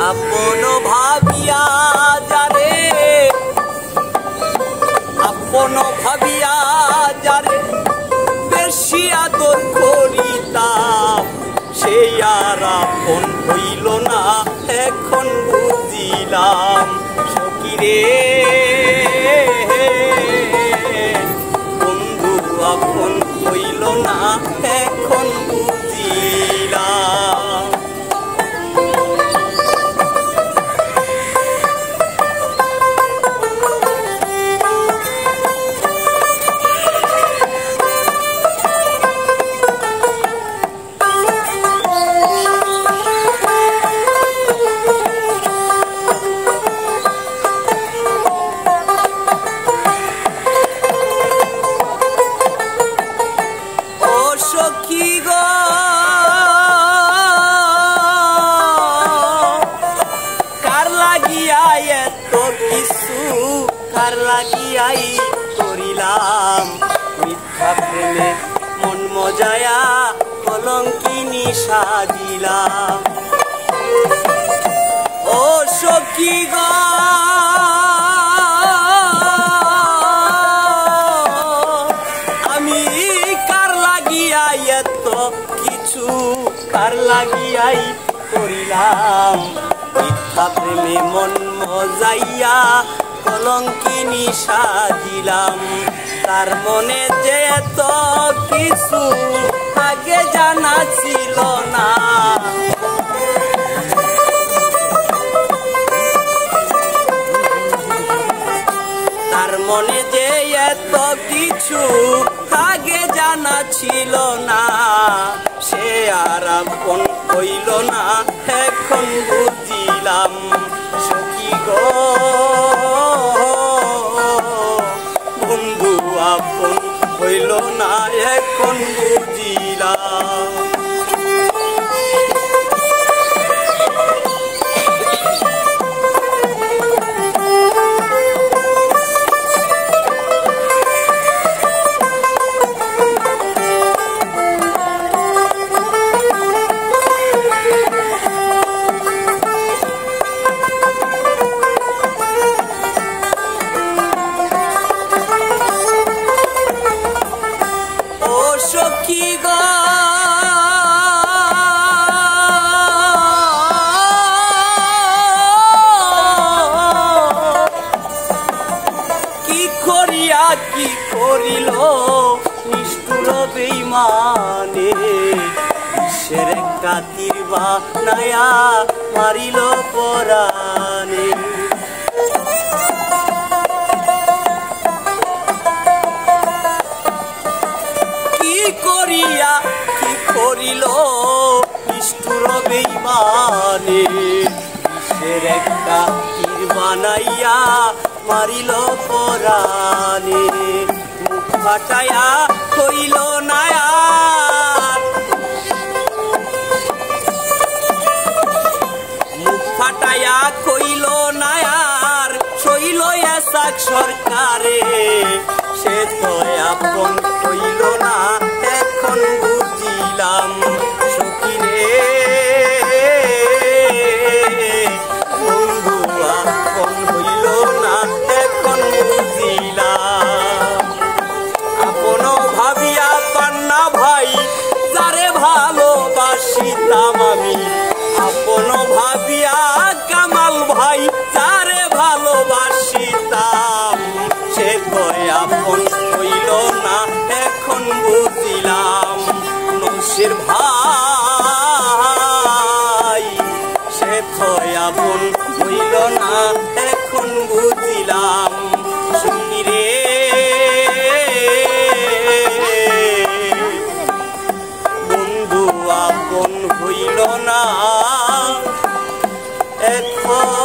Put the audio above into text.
আপন ভাবিয়া যারে আপন ভাবিয়া যারে বেশি আদর করিতাম সেই আর আপন হইল না এখন বুঝিলাম সখী রে বন্ধু আপন হইল না এখন বুঝিলাম সখী গো কার লাগিয়া এত কিছু কার লাগিয়াই করিলাম মিথ্যা প্রেমে মন মজায়া কলঙ্কিনী সাজিলাম ও সখী গো কিছু কার লাগিয়াই করিলাম মিথ্যা প্রেমে মন মজাইয়া কলঙ্কিনী সাজিলাম তার মনে যে এত কিছু আগে জানা ছিল না তার মনে যে এত কিছু আগে জানা ছিল না সে আর আপন হইল না এখন বুঝিলাম সখী গো বন্ধু আপন হইল না এখন বুঝিলাম সখী গো কি করিয়া কি করিল নিষ্ঠুর বেঈমানে বিশ্বের একটা তীর বানায়া মারিল পরাণে করিয়া কি করিল নিষ্ঠুর বেঈমানে বিশ্বের একটা তীর বানাইয়া মারিল পরাণে মুখ ফাটাইয়া কইল না আর মুখ ফাটাইয়া কইল না আর সইল এসাক সরকারে সে তো আপন হইল না এখন বুঝিলাম সখী রে বন্ধু আপন হইল না এখন বুঝিলাম আপন ভাবিয়া পান্না ভাই যারে ভালোবাসিতাম আমি আপন ভাবিয়া কামাল ভাই যারে ভালোবাসিতাম সে তো আপন হইল না এখন বুঝিলাম নসির ভাই সে তো আপন হইল না এখন বুঝিলাম সখী রে বন্ধু আপন হইল না এখন